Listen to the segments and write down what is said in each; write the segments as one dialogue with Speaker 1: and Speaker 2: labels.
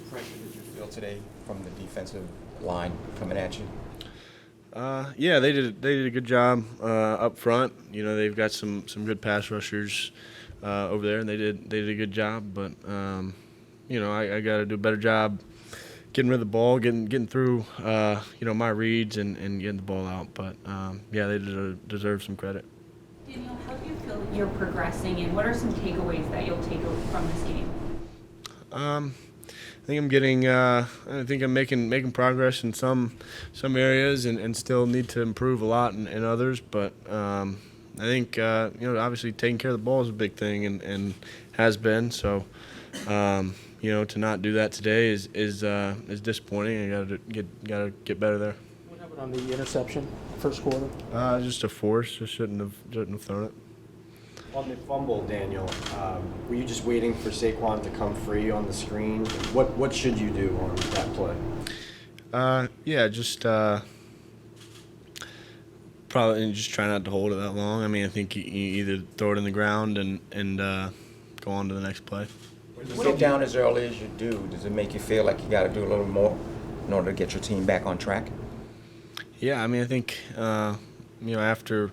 Speaker 1: pressure did you feel today from the defensive line coming at you?
Speaker 2: Yeah, they did a good job up front. You know, they've got some good pass rushers over there, and they did a good job. But you know, I got to do a better job getting rid of the ball, getting through you know, my reads and getting the ball out. But yeah, they deserve some credit.
Speaker 3: Daniel, how do you feel that you're progressing, and what are some takeaways that you'll take from this game?
Speaker 2: I think I'm getting. I think I'm making progress in some areas, and still need to improve a lot in others. But I think you know, obviously taking care of the ball is a big thing, and has been. So you know, to not do that today is disappointing. I gotta get better there.
Speaker 4: What happened on the interception, first quarter?
Speaker 2: Just a force. Just shouldn't have thrown it.
Speaker 5: On the fumble, Daniel, were you just waiting for Saquon to come free on the screen? What should you do on that play?
Speaker 2: Yeah, just probably just try not to hold it that long. I mean, I think you either throw it in the ground and go on to the next play.
Speaker 1: When you get down as early as you do, does it make you feel like you got to do a little more in order to get your team back on track?
Speaker 2: Yeah, I mean, I think you know, after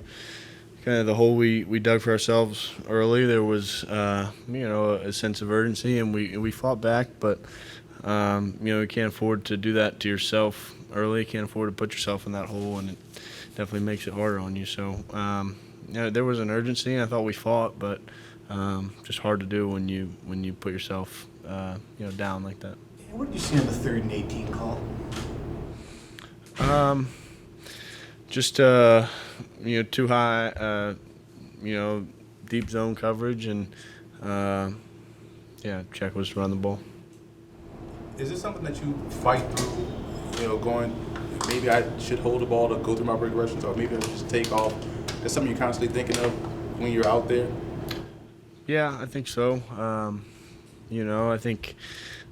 Speaker 2: kind of the hole we dug for ourselves early, there was you know, a sense of urgency, and we fought back. But you know, you can't afford to do that to yourself early. You can't afford to put yourself in that hole, and it definitely makes it harder on you. So you know, there was an urgency, and I thought we fought, but just hard to do when you put yourself you know, down like that.
Speaker 6: What did you see on the 3rd and 18 call?
Speaker 2: Just you know, too high, you know, deep zone coverage, and yeah, check was to run the ball.
Speaker 7: Is this something that you fight through, you know, going, maybe I should hold the ball to go through my progressions, or maybe I should just take off? That's something you're constantly thinking of when you're out there?
Speaker 2: Yeah, I think so. You know, I think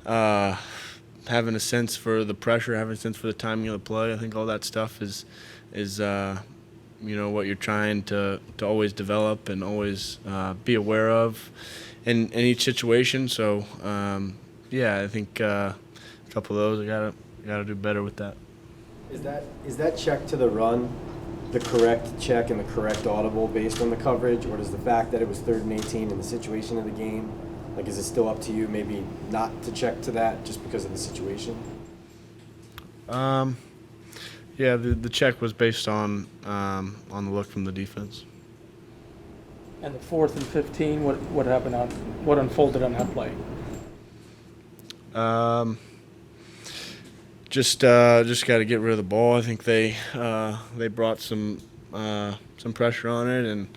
Speaker 2: having a sense for the pressure, having a sense for the timing of the play, I think all that stuff is you know, what you're trying to always develop and always be aware of in each situation. So yeah, I think a couple of those I gotta do better with that.
Speaker 5: Is that check to the run the correct check and the correct audible based on the coverage, or does the fact that it was 3rd and 18 in the situation of the game, like, is it still up to you maybe not to check to that just because of the situation?
Speaker 2: Yeah, the check was based on the look from the defense.
Speaker 4: And the 4th and 15, what happened on, what unfolded on that play?
Speaker 2: Just got to get rid of the ball. I think they brought some pressure on it, and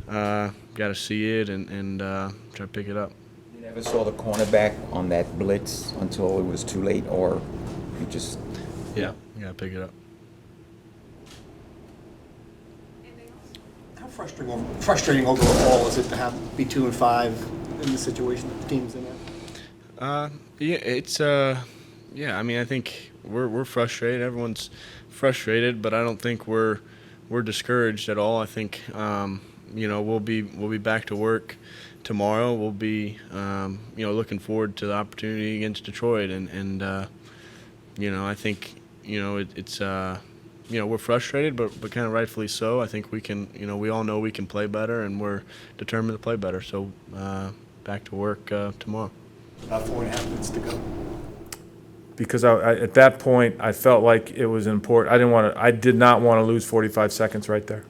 Speaker 2: got to see it and try to pick it up.
Speaker 1: You never saw the cornerback on that blitz until it was too late, or you just...
Speaker 2: Yeah, you got to pick it up.
Speaker 6: How frustrating overall is it to be 2-5 in the situation that the team's in?
Speaker 2: Yeah, it's yeah. I mean, I think we're frustrated. Everyone's frustrated, but I don't think we're discouraged at all. I think you know, we'll be back to work tomorrow. We'll be you know, looking forward to the opportunity against Detroit, and you know, I think, you know, it's you know, we're frustrated, but kind of rightfully so. I think we can, you know, we all know we can play better, and we're determined to play better. So back to work tomorrow.
Speaker 6: About 4.5 minutes to go.
Speaker 8: Because at that point, I felt like it was important. I did not want to lose 45 seconds right there.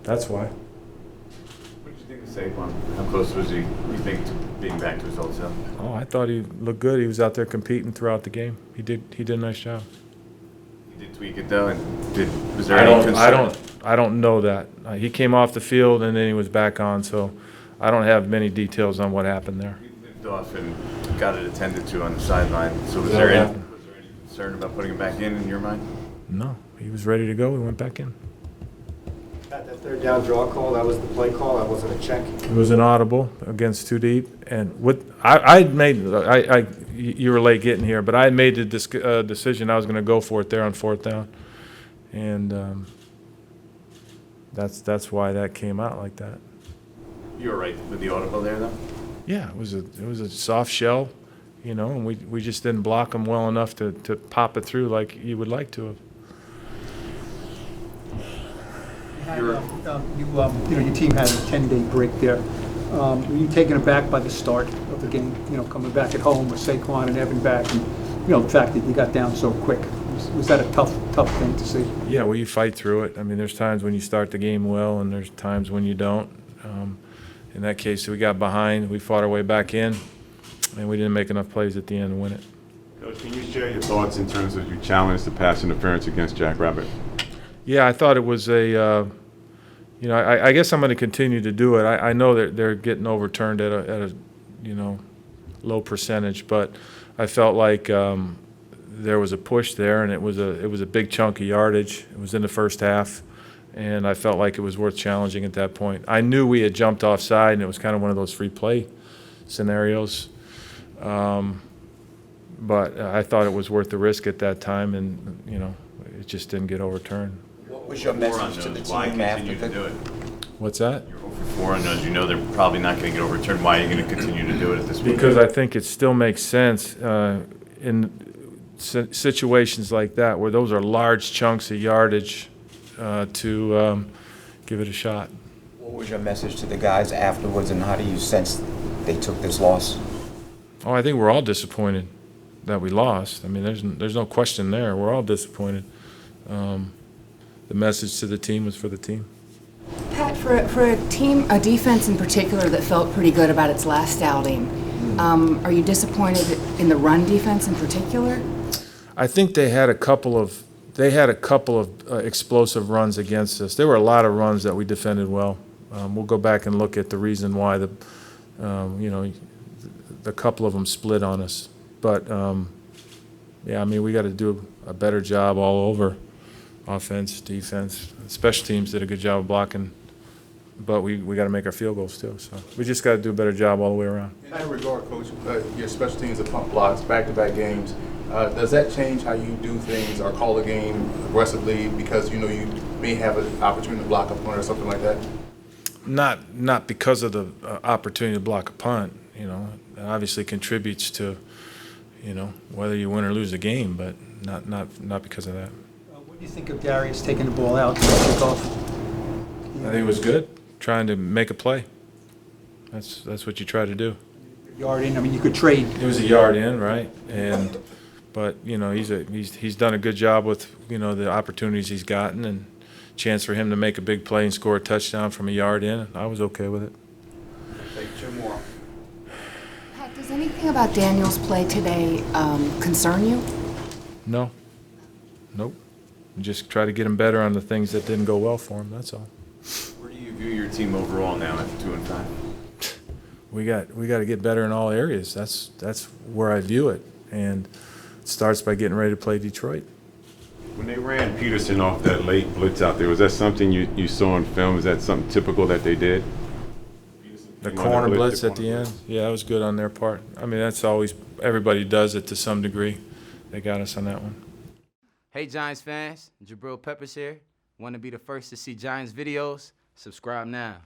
Speaker 8: That's why.
Speaker 9: What did you think of Saquon? How close was he, you think, to being back to his old self?
Speaker 8: Oh, I thought he looked good. He was out there competing throughout the game. He did a nice job.
Speaker 9: He did tweak it though, and was there any concern?
Speaker 8: I don't know that. He came off the field and then he was back on, so I don't have many details on what happened there.
Speaker 9: He limped off and got it attended to on the sideline. So was there any concern about putting him back in your mind?
Speaker 8: No, he was ready to go. He went back in.
Speaker 5: That 3rd down draw call, that was the play call, that wasn't a check?
Speaker 8: It was an audible against too deep, and you were late getting here, but I had made the decision I was going to go for it there on 4th down, and that's why that came out like that.
Speaker 9: You were right with the audible there, though?
Speaker 8: Yeah, it was a soft shell, you know, and we just didn't block them well enough to pop it through like you would like to have.
Speaker 10: Your team had a 10-day break there. Were you taken aback by the start of the game? Coming back at home with Saquon and Evan back, and the fact that you got down so quick. Was that a tough thing to see?
Speaker 8: Yeah, well, you fight through it. I mean, there's times when you start the game well, and there's times when you don't. In that case, we got behind. We fought our way back in, and we didn't make enough plays at the end to win it.
Speaker 11: Coach, can you share your thoughts in terms of your challenge to pass interference against Jack Rabbit?
Speaker 8: Yeah, I thought it was I guess I'm going to continue to do it. I know that they're getting overturned at a low percentage, but I felt like there was a push there, and it was a big chunk of yardage. It was in the first half, and I felt like it was worth challenging at that point. I knew we had jumped offside, and it was kind of one of those free play scenarios. But I thought it was worth the risk at that time, and it just didn't get overturned.
Speaker 1: What was your message to the team after
Speaker 9: to do it?
Speaker 8: What's that?
Speaker 9: You're over 4 on those. You know they're probably not going to get overturned. Why are you going to continue to do it at this point?
Speaker 8: Because I think it still makes sense in situations like that where those are large chunks of yardage to give it a shot.
Speaker 1: What was your message to the guys afterwards, and how do you sense they took this loss?
Speaker 8: Oh, I think we're all disappointed that we lost. I mean, there's no question there. We're all disappointed. The message to the team was for the team.
Speaker 12: Pat, for a defense in particular that felt pretty good about its last outing, are you disappointed in the run defense in particular?
Speaker 8: I think they had a couple of explosive runs against us. There were a lot of runs that we defended well. We'll go back and look at the reason why the couple of them split on us. But yeah, I mean, we got to do a better job all over. Offense, defense, special teams did a good job of blocking, but we got to make our field goals too. So we just got to do a better job all the way around.
Speaker 7: In that regard, Coach, your special teams have pumped blocks, back-to-back games. Does that change how you do things or call a game aggressively because you may have an opportunity to block a punt or something like that?
Speaker 8: Not because of the opportunity to block a punt. It obviously contributes to whether you win or lose a game, but not because of that.
Speaker 10: What do you think of Darius taking the ball out to kick off?
Speaker 8: I think it was good, trying to make a play. That's what you try to do.
Speaker 10: Yard in. I mean, you could trade.
Speaker 8: It was a yard in, right? But he's done a good job with the opportunities he's gotten, and chance for him to make a big play and score a touchdown from a yard in. I was okay with it.
Speaker 1: Take 2 more.
Speaker 12: Pat, does anything about Daniel's play today concern you?
Speaker 8: No. Nope. Just try to get him better on the things that didn't go well for him. That's all.
Speaker 9: Where do you view your team overall now after 2 and 5?
Speaker 8: We got to get better in all areas. That's where I view it, and it starts by getting ready to play Detroit.
Speaker 11: When they ran Peterson off that late blitz out there, was that something you saw in film? Is that something typical that they did?
Speaker 8: The corner blitz at the end? Yeah, that was good on their part. I mean, that's always, everybody does it to some degree. They got us on that one.
Speaker 13: Hey Giants fans, Jabril Peppers here. Want to be the first to see Giants videos? Subscribe now.